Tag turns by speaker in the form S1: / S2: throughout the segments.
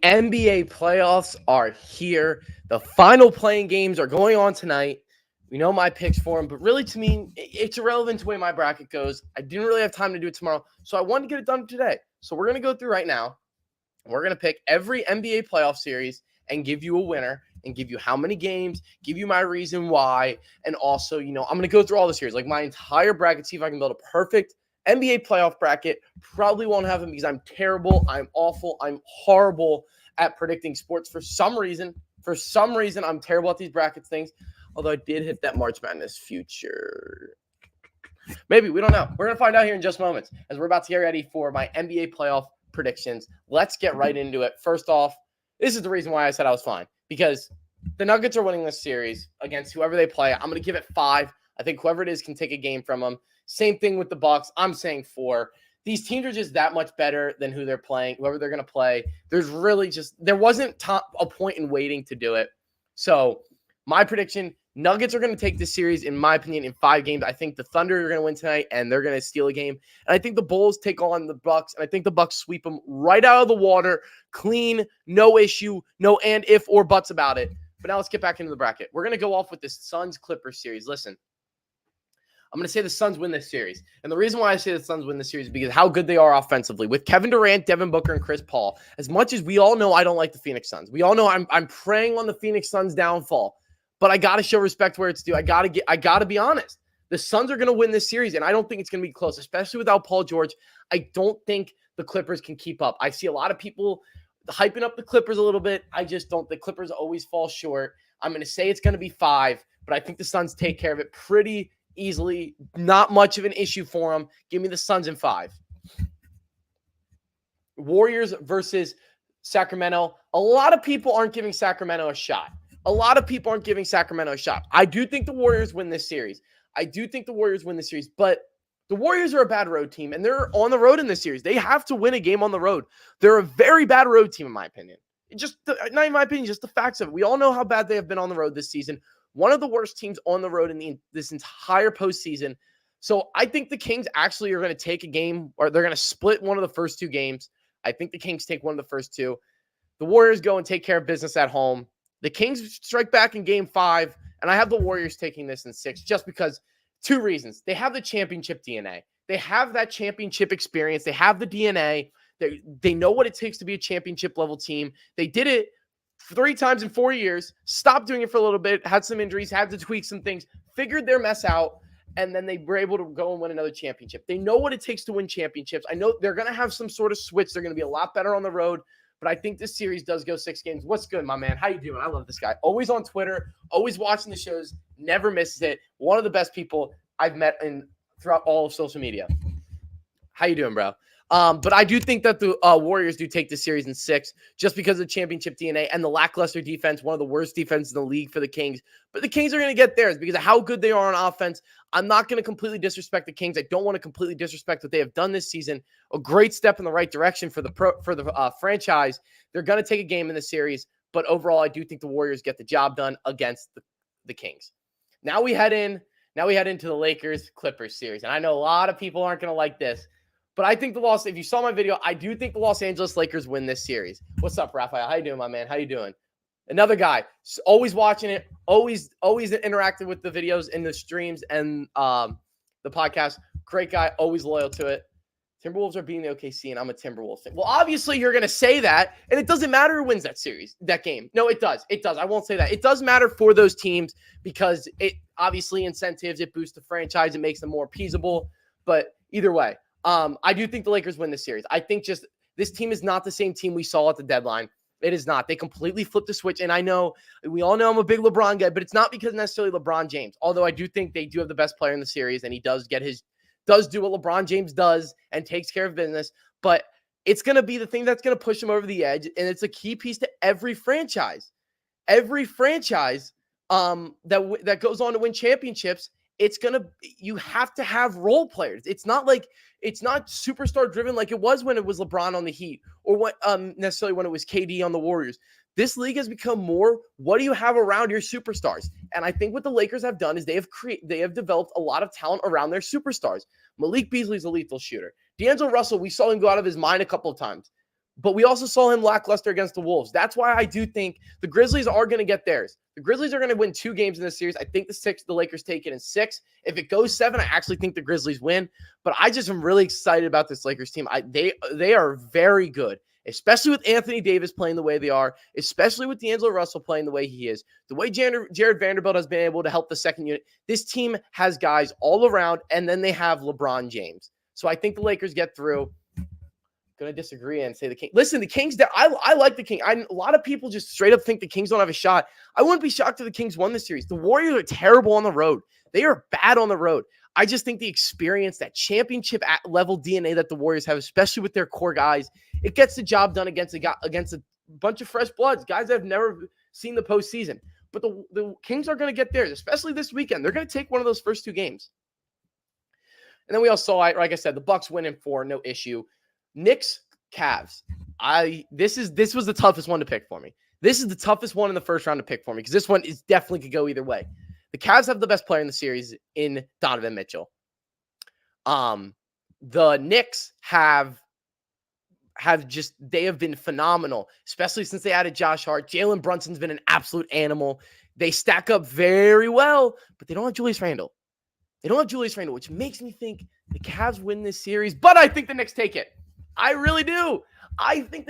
S1: NBA playoffs are here. The final playing games are going on tonight. We know my picks for them, but really to me, it's irrelevant to the way my bracket goes. I didn't really have time to do it tomorrow, so I wanted to get it done today. So we're going to go through right now. We're going to pick every NBA playoff series and give you a winner and give you how many games, give you my reason why, and also, I'm going to go through all the series, like my entire bracket, see if I can build a perfect NBA playoff bracket. Probably won't have them because I'm terrible, I'm awful, I'm horrible at predicting sports for some reason. For some reason, I'm terrible at these brackets things, although I did hit that March Madness future. Maybe, we don't know. We're going to find out here in just moments as we're about to get ready for my NBA playoff predictions. Let's get right into it. First off, this is the reason why I said I was fine, because the Nuggets are winning this series against whoever they play. I'm going to give it 5. I think whoever it is can take a game from them. Same thing with the Bucks. I'm saying 4. These teams are just that much better than who they're playing, whoever they're going to play. There wasn't a point in waiting to do it. So my prediction, Nuggets are going to take this series, in my opinion, in 5 games. I think the Thunder are going to win tonight, and they're going to steal a game. And I think the Bulls take on the Bucks, and I think the Bucks sweep them right out of the water, clean, no issue, no and, if, or buts about it. But now let's get back into the bracket. We're going to go off with this Suns-Clippers series. Listen, I'm going to say the Suns win this series. And the reason why I say the Suns win this series is because how good they are offensively. With Kevin Durant, Devin Booker, and Chris Paul, as much as we all know I don't like the Phoenix Suns. We all know I'm preying on the Phoenix Suns' downfall. But I got to show respect where it's due. I got to be honest. The Suns are going to win this series, and I don't think it's going to be close, especially without Paul George. I don't think the Clippers can keep up. I see a lot of people hyping up the Clippers a little bit. I just don't. The Clippers always fall short. I'm going to say it's going to be 5, but I think the Suns take care of it pretty easily. Not much of an issue for them. Give me the Suns in 5. Warriors versus Sacramento. A lot of people aren't giving Sacramento a shot. I do think the Warriors win this series. But the Warriors are a bad road team, and they're on the road in this series. They have to win a game on the road. They're a very bad road team, in my opinion. Not in my opinion, just the facts of it. We all know how bad they have been on the road this season. One of the worst teams on the road in this entire postseason. So I think the Kings actually are going to take a game, or they're going to split one of the first 2 games. I think the Kings take one of the first 2. The Warriors go and take care of business at home. The Kings strike back in game 5, and I have the Warriors taking this in 6 just because 2 reasons. They have the championship DNA. They have that championship experience. They have the DNA. They know what it takes to be a championship level team. They did it 3 times in 4 years, stopped doing it for a little bit, had some injuries, had to tweak some things, figured their mess out, and then they were able to go and win another championship. They know what it takes to win championships. I know they're going to have some sort of switch. They're going to be a lot better on the road. But I think this series does go 6 games. What's good, my man? How you doing? I love this guy. Always on Twitter, always watching the shows, never misses it. One of the best people I've met throughout all of social media. How you doing, bro? But I do think that the Warriors do take the series in 6 just because of championship DNA and the lackluster defense, one of the worst defenses in the league for the Kings. But the Kings are going to get theirs because of how good they are on offense. I'm not going to completely disrespect the Kings. I don't want to completely disrespect what they have done this season. A great step in the right direction for the franchise. They're going to take a game in the series, but overall, I do think the Warriors get the job done against the Kings. Now we head into the Lakers-Clippers series, and I know a lot of people aren't going to like this. But I think if you saw my video, I do think the Los Angeles Lakers win this series. What's up, Raphael? How you doing, my man? How you doing? Another guy, always watching it, always interacting with the videos and the streams and the podcast. Great guy, always loyal to it. Timberwolves are beating the OKC, and I'm a Timberwolves fan. Well, obviously, you're going to say that, and it doesn't matter who wins that game. No, it does. I won't say that. It does matter for those teams because it obviously incentives, it boosts the franchise, it makes them more appeasable. But either way, I do think the Lakers win this series. I think just this team is not the same team we saw at the deadline. It is not. They completely flipped the switch. And we all know I'm a big LeBron guy, but it's not because necessarily LeBron James. Although I do think they do have the best player in the series, and he does do what LeBron James does and takes care of business. But it's going to be the thing that's going to push him over the edge. And it's a key piece to every franchise. Every franchise that goes on to win championships, you have to have role players. It's not superstar driven like it was when it was LeBron on the Heat or necessarily when it was KD on the Warriors. This league has become more, what do you have around your superstars? And I think what the Lakers have done is they have developed a lot of talent around their superstars. Malik Beasley's a lethal shooter. D'Angelo Russell, we saw him go out of his mind a couple of times. But we also saw him lackluster against the Wolves. That's why I do think the Grizzlies are going to get theirs. The Grizzlies are going to win 2 games in this series. I think the Lakers take it in 6. If it goes 7, I actually think the Grizzlies win. But I just am really excited about this Lakers team. They are very good, especially with Anthony Davis playing the way they are, especially with D'Angelo Russell playing the way he is, the way Jared Vanderbilt has been able to help the second unit. This team has guys all around, and then they have LeBron James. So I think the Lakers get through. Going to disagree and say the Kings. Listen, the Kings, I like the Kings. A lot of people just straight up think the Kings don't have a shot. I wouldn't be shocked if the Kings won this series. The Warriors are terrible on the road. They are bad on the road. I just think the experience, that championship level DNA that the Warriors have, especially with their core guys, it gets the job done against a bunch of fresh bloods, guys that have never seen the postseason. But the Kings are going to get theirs, especially this weekend. They're going to take one of those first 2 games. And then we all saw, like I said, the Bucks win in 4, no issue. Knicks, Cavs. This was the toughest one to pick for me. This is the toughest one in the first round to pick for me because this one is definitely could go either way. The Cavs have the best player in the series in Donovan Mitchell. The Knicks have been phenomenal, especially since they added Josh Hart. Jalen Brunson's been an absolute animal. They stack up very well, but they don't have Julius Randle. Which makes me think the Cavs win this series, but I think the Knicks take it. I really do. I think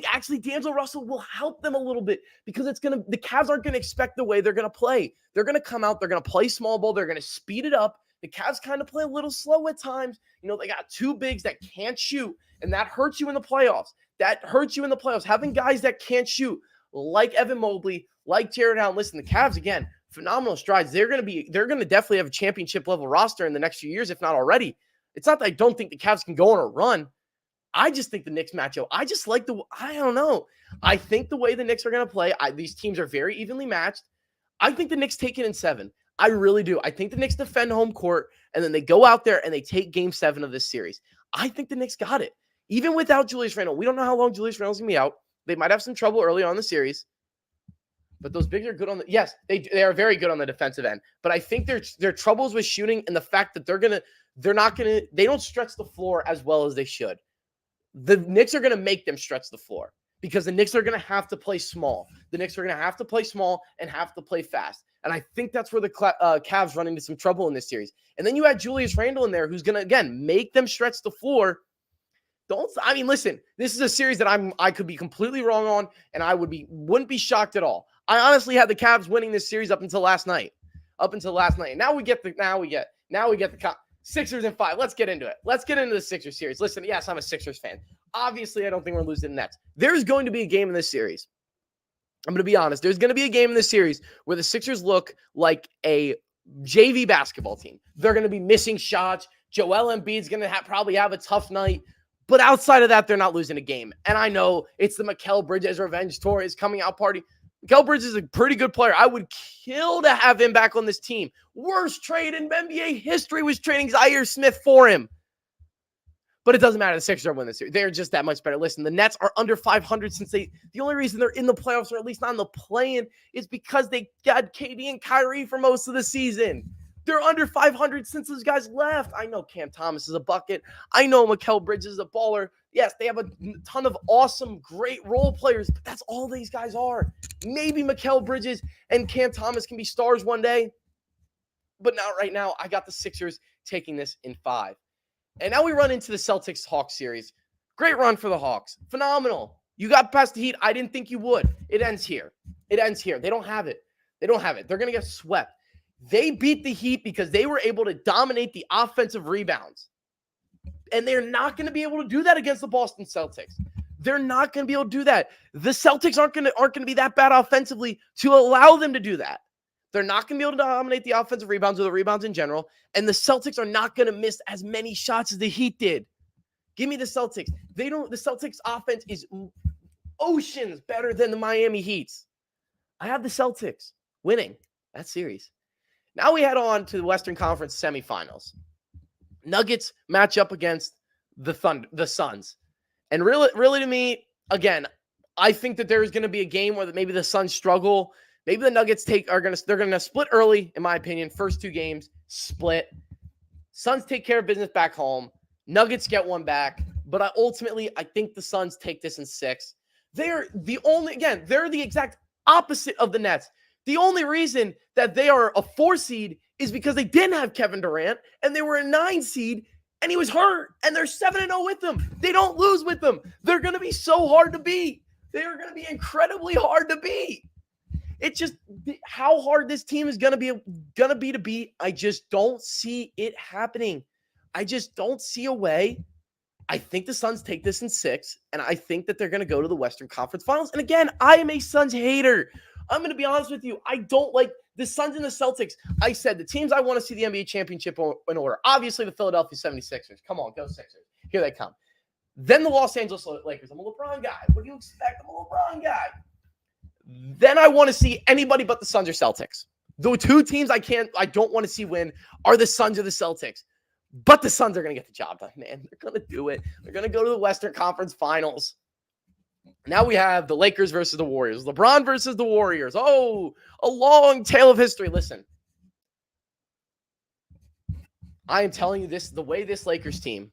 S1: actually D'Angelo Russell will help them a little bit because the Cavs aren't going to expect the way they're going to play. They're going to come out, they're going to play small ball, they're going to speed it up. The Cavs kind of play a little slow at times. They got 2 bigs that can't shoot, and that hurts you in the playoffs. Having guys that can't shoot, like Evan Mobley, like Jared Allen. Listen, the Cavs, again, phenomenal strides. They're going to definitely have a championship level roster in the next few years, if not already. It's not that I don't think the Cavs can go on a run. I just think the Knicks match up. I don't know. I think the way the Knicks are going to play, these teams are very evenly matched. I think the Knicks take it in 7. I really do. I think the Knicks defend home court, and then they go out there and they take game 7 of this series. I think the Knicks got it. Even without Julius Randle. We don't know how long Julius Randle's going to be out. They might have some trouble early on in the series. But those bigs are good they are very good on the defensive end. But I think their troubles with shooting and the fact that they don't stretch the floor as well as they should. The Knicks are going to make them stretch the floor because the Knicks are going to have to play small. The Knicks are going to have to play small and have to play fast. And I think that's where the Cavs run into some trouble in this series. And then you add Julius Randle in there, who's going to, again, make them stretch the floor. Listen, this is a series that I could be completely wrong on, and I wouldn't be shocked at all. I honestly had the Cavs winning this series up until last night. And now we get the Sixers in 5. Let's get into it. Let's get into the Sixers series. Listen, yes, I'm a Sixers fan. Obviously, I don't think we're losing the Nets. There's going to be a game in this series. I'm going to be honest. There's going to be a game in this series where the Sixers look like a JV basketball team. They're going to be missing shots. Joel Embiid's going to probably have a tough night. But outside of that, they're not losing a game. And I know it's the Mikal Bridges revenge tour, his coming out party. Mikal Bridges is a pretty good player. I would kill to have him back on this team. Worst trade in NBA history was trading Zaire Smith for him. But it doesn't matter. The Sixers are winning this series. They're just that much better. Listen, the Nets are under 500 since the only reason they're in the playoffs, or at least not in the play-in, is because they got KD and Kyrie for most of the season. They're under 500 since those guys left. I know Cam Thomas is a bucket. I know Mikal Bridges is a baller. Yes, they have a ton of awesome, great role players, but that's all these guys are. Maybe Mikal Bridges and Cam Thomas can be stars one day, but not right now. I got the Sixers taking this in 5. And now we run into the Celtics-Hawks series. Great run for the Hawks. Phenomenal. You got past the Heat. I didn't think you would. It ends here. They don't have it. They're going to get swept. They beat the Heat because they were able to dominate the offensive rebounds. And they're not going to be able to do that against the Boston Celtics. They're not going to be able to do that. The Celtics aren't going to be that bad offensively to allow them to do that. They're not going to be able to dominate the offensive rebounds or the rebounds in general. And the Celtics are not going to miss as many shots as the Heat did. Give me the Celtics. The Celtics offense is oceans better than the Miami Heat's. I have the Celtics winning that series. Now we head on to the Western Conference semifinals. Nuggets match up against the Suns. And really to me, again, I think that there's going to be a game where maybe the Suns struggle. Maybe the Nuggets they're going to split early, in my opinion. First 2 games, split. Suns take care of business back home. Nuggets get one back. But I think the Suns take this in 6. They're the exact opposite of the Nets. The only reason that they are a 4 seed is because they didn't have Kevin Durant and they were a 9 seed and he was hurt and they're 7-0 with them. They don't lose with them. They're going to be so hard to beat. They are going to be incredibly hard to beat. It's just how hard this team is going to be to beat. I just don't see it happening. I just don't see a way. I think the Suns take this in 6, and I think that they're going to go to the Western Conference Finals. And again, I am a Suns hater. I'm going to be honest with you. I don't like the Suns and the Celtics. I said the teams I want to see the NBA championship in order. Obviously, the Philadelphia 76ers. Come on, go Sixers. Here they come. Then the Los Angeles Lakers. I'm a LeBron guy. What do you expect? I'm a LeBron guy. Then I want to see anybody but the Suns or Celtics. The 2 teams I don't want to see win are the Suns or the Celtics. But the Suns are going to get the job done, man. They're going to do it. They're going to go to the Western Conference Finals. Now we have the Lakers versus the Warriors. LeBron versus the Warriors. Oh, a long tale of history. Listen, I am telling you this, the way this Lakers team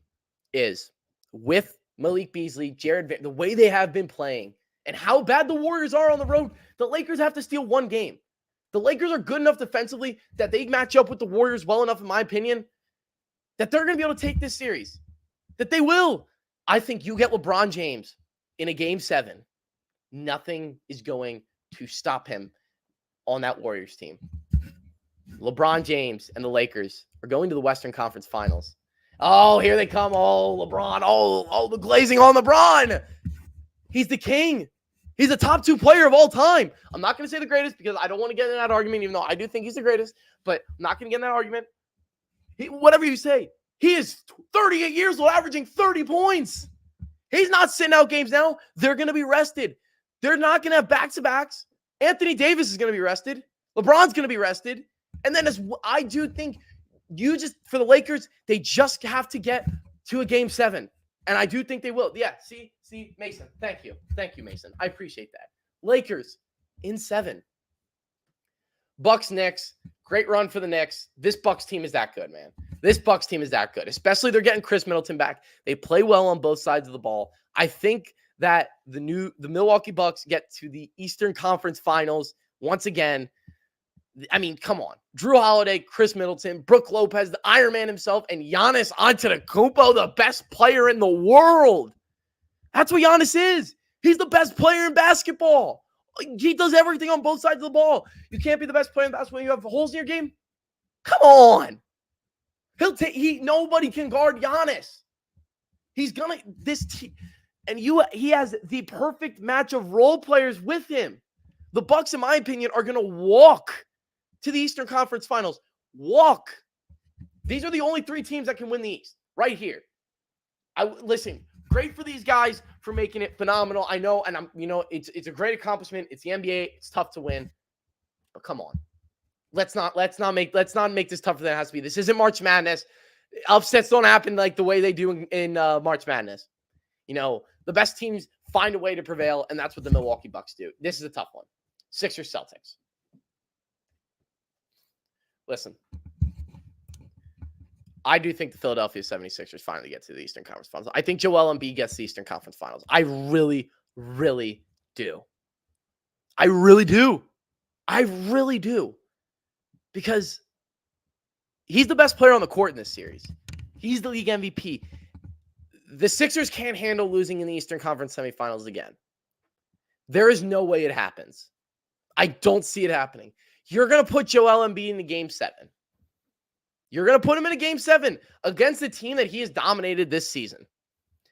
S1: is with Malik Beasley, the way they have been playing, and how bad the Warriors are on the road, the Lakers have to steal 1 game. The Lakers are good enough defensively that they match up with the Warriors well enough, in my opinion, that they're going to be able to take this series. That they will. I think you get LeBron James in a game 7. Nothing is going to stop him on that Warriors team. LeBron James and the Lakers are going to the Western Conference Finals. Oh, here they come. Oh, LeBron. Oh, the glazing on LeBron. He's the king. He's the top 2 player of all time. I'm not going to say the greatest because I don't want to get in that argument, even though I do think he's the greatest, but I'm not going to get in that argument. Whatever you say, he is 38 years old, averaging 30 points. He's not sitting out games now. They're going to be rested. They're not going to have back-to-backs. Anthony Davis is going to be rested. LeBron's going to be rested. And then I do think for the Lakers, they just have to get to a game 7. And I do think they will. Yeah, see, Mason. Thank you. Thank you, Mason. I appreciate that. Lakers in 7. Bucks, Knicks. Great run for the Knicks. This Bucks team is that good, man. This Bucks team is that good. Especially they're getting Chris Middleton back. They play well on both sides of the ball. I think that the Milwaukee Bucks get to the Eastern Conference Finals once again. I mean, come on. Drew Holiday, Chris Middleton, Brook Lopez, the Iron Man himself, and Giannis Antetokounmpo, the best player in the world. That's what Giannis is. He's the best player in basketball. He does everything on both sides of the ball. You can't be the best player in basketball when you have holes in your game. Come on. Nobody can guard Giannis. He's gonna he has the perfect match of role players with him. The Bucks, in my opinion, are gonna walk to the Eastern Conference Finals. Walk. These are the only 3 teams that can win the East right here. Listen. Great for these guys for making it phenomenal. I know, and it's a great accomplishment. It's the NBA. It's tough to win. But come on. Let's not make this tougher than it has to be. This isn't March Madness. Upsets don't happen like the way they do in March Madness. The best teams find a way to prevail, and that's what the Milwaukee Bucks do. This is a tough one. Sixers, Celtics. Listen. I do think the Philadelphia 76ers finally get to the Eastern Conference Finals. I think Joel Embiid gets the Eastern Conference Finals. I really, really do. I really do. I really do. Because he's the best player on the court in this series. He's the league MVP. The Sixers can't handle losing in the Eastern Conference semifinals again. There is no way it happens. I don't see it happening. You're going to put Joel Embiid in the game 7. You're going to put him in a game 7 against the team that he has dominated this season.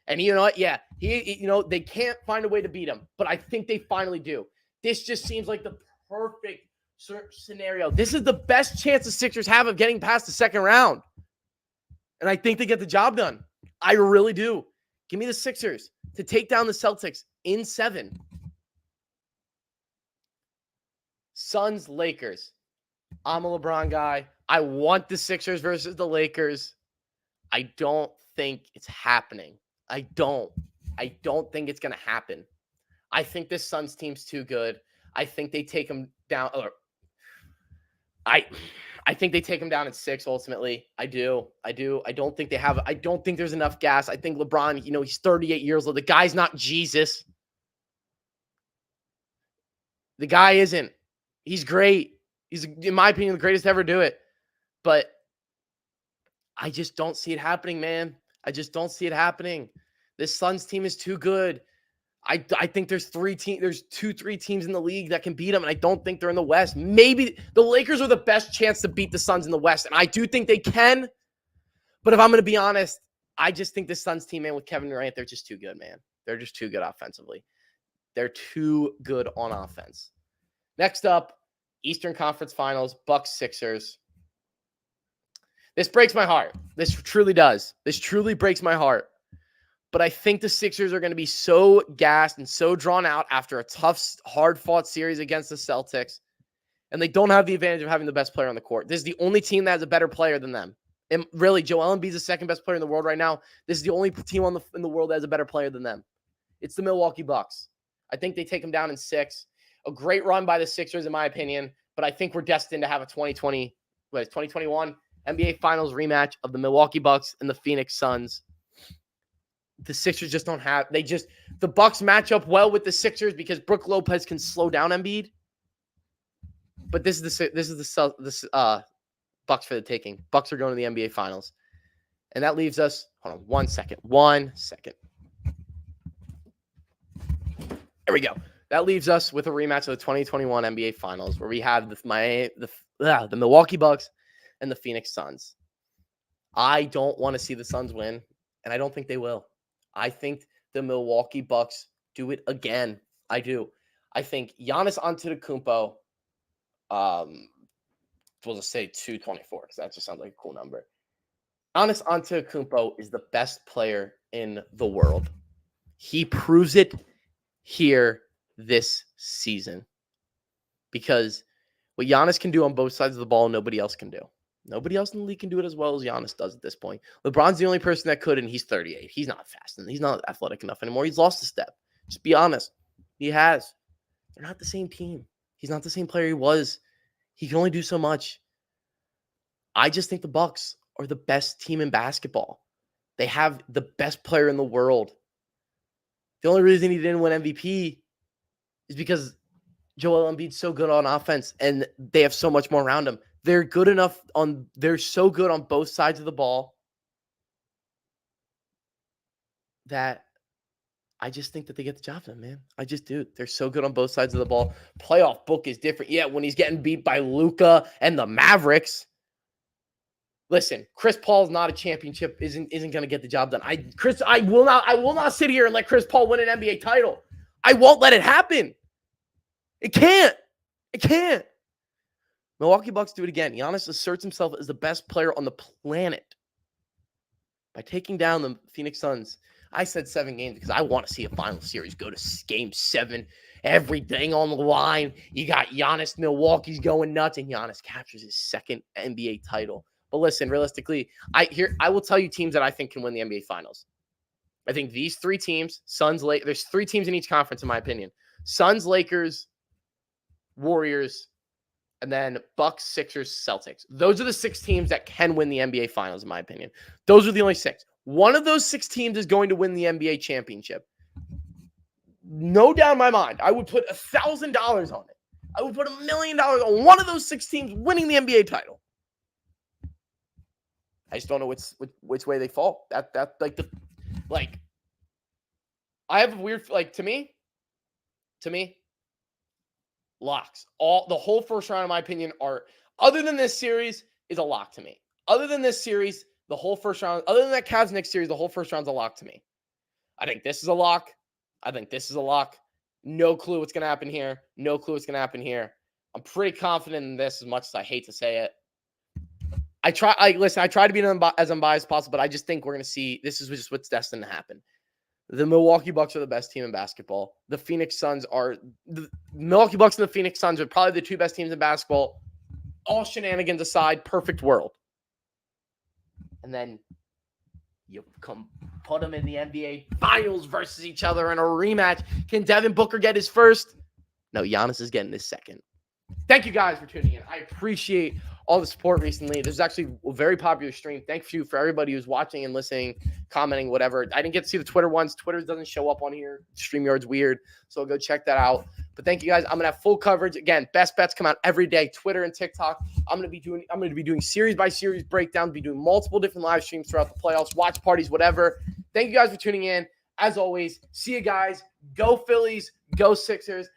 S1: And you know what? Yeah, they can't find a way to beat him, but I think they finally do. This just seems like the perfect scenario. This is the best chance the Sixers have of getting past the second round. And I think they get the job done. I really do. Give me the Sixers to take down the Celtics in 7. Suns, Lakers. I'm a LeBron guy. I want the Sixers versus the Lakers. I don't think it's happening. I don't think it's going to happen. I think this Suns team's too good. I think they take them down. I I think they take him down at 6 ultimately. I do. I don't think there's enough gas. I think LeBron, he's 38 years old. The guy's not Jesus. The guy isn't. He's great. He's, in my opinion, the greatest to ever do it. But I just don't see it happening, man. I just don't see it happening. This Suns team is too good. I think there's 3 teams in the league that can beat them, and I don't think they're in the West. Maybe the Lakers are the best chance to beat the Suns in the West, and I do think they can. But if I'm going to be honest, I just think the Suns team, man, with Kevin Durant, they're just too good, man. They're just too good offensively. They're too good on offense. Next up, Eastern Conference Finals, Bucks Sixers. This breaks my heart. This truly does. This truly breaks my heart. But I think the Sixers are going to be so gassed and so drawn out after a tough, hard-fought series against the Celtics. And they don't have the advantage of having the best player on the court. This is the only team that has a better player than them. And really, Joel Embiid's the second best player in the world right now. This is the only team in the world that has a better player than them. It's the Milwaukee Bucks. I think they take them down in 6. A great run by the Sixers, in my opinion. But I think we're destined to have a 2021 NBA Finals rematch of the Milwaukee Bucks and the Phoenix Suns. The Sixers just don't have. The Bucks match up well with the Sixers because Brook Lopez can slow down Embiid. But this is the Bucks for the taking. Bucks are going to the NBA Finals, and that leaves us. Hold on, 1 second. 1 second. There we go. That leaves us with a rematch of the 2021 NBA Finals, where we have the Milwaukee Bucks and the Phoenix Suns. I don't want to see the Suns win, and I don't think they will. I think the Milwaukee Bucks do it again. I do. I think Giannis Antetokounmpo, we'll just say 224 because that just sounds like a cool number. Giannis Antetokounmpo is the best player in the world. He proves it here this season because what Giannis can do on both sides of the ball, nobody else can do. Nobody else in the league can do it as well as Giannis does at this point. LeBron's the only person that could, and he's 38. He's not fast, and he's not athletic enough anymore. He's lost a step. Just be honest. He has. They're not the same team. He's not the same player he was. He can only do so much. I just think the Bucks are the best team in basketball. They have the best player in the world. The only reason he didn't win MVP is because Joel Embiid's so good on offense, and they have so much more around him. They're so good on both sides of the ball that I just think that they get the job done, man. I just do. They're so good on both sides of the ball. Playoff book is different. Yeah, when he's getting beat by Luka and the Mavericks. Listen, Chris Paul's not a championship, isn't going to get the job done. I will not sit here and let Chris Paul win an NBA title. I won't let it happen. It can't. Milwaukee Bucks do it again. Giannis asserts himself as the best player on the planet by taking down the Phoenix Suns. I said 7 games because I want to see a final series go to game 7. Everything on the line. You got Giannis, Milwaukee's going nuts, and Giannis captures his second NBA title. But listen, realistically, I will tell you teams that I think can win the NBA Finals. I think these 3 teams, Suns, Lakers, there's 3 teams in each conference, in my opinion. Suns, Lakers, Warriors, and then Bucks, Sixers, Celtics. Those are the 6 teams that can win the NBA Finals, in my opinion. Those are the only 6. One of those 6 teams is going to win the NBA championship. No doubt in my mind. I would put $1,000 on it. I would put $1 million on one of those 6 teams winning the NBA title. I just don't know which way they fall. I have a weird, to me, locks. The whole first round, in my opinion, other than this series, is a lock to me. Other than this series, the whole first round, other than that Cavs Knicks series, the whole first round's a lock to me. I think this is a lock. I think this is a lock. No clue what's going to happen here. I'm pretty confident in this, as much as I hate to say it. I try to be as unbiased as possible, but I just think we're going to see, this is just what's destined to happen. The Milwaukee Bucks are the best team in basketball. The Milwaukee Bucks and the Phoenix Suns are probably the 2 best teams in basketball. All shenanigans aside, perfect world. And then you put them in the NBA Finals versus each other in a rematch. Can Devin Booker get his first? No, Giannis is getting his second. Thank you guys for tuning in. I appreciate all the support recently. This is actually a very popular stream. Thank you for everybody who's watching and listening, commenting, whatever. I didn't get to see the Twitter ones. Twitter doesn't show up on here. StreamYard's weird, so go check that out. But thank you guys. I'm gonna have full coverage again. Best bets come out every day. Twitter and TikTok. I'm gonna be doing series by series breakdowns. Be doing multiple different live streams throughout the playoffs, watch parties, whatever. Thank you guys for tuning in. As always, see you guys. Go Phillies. Go Sixers.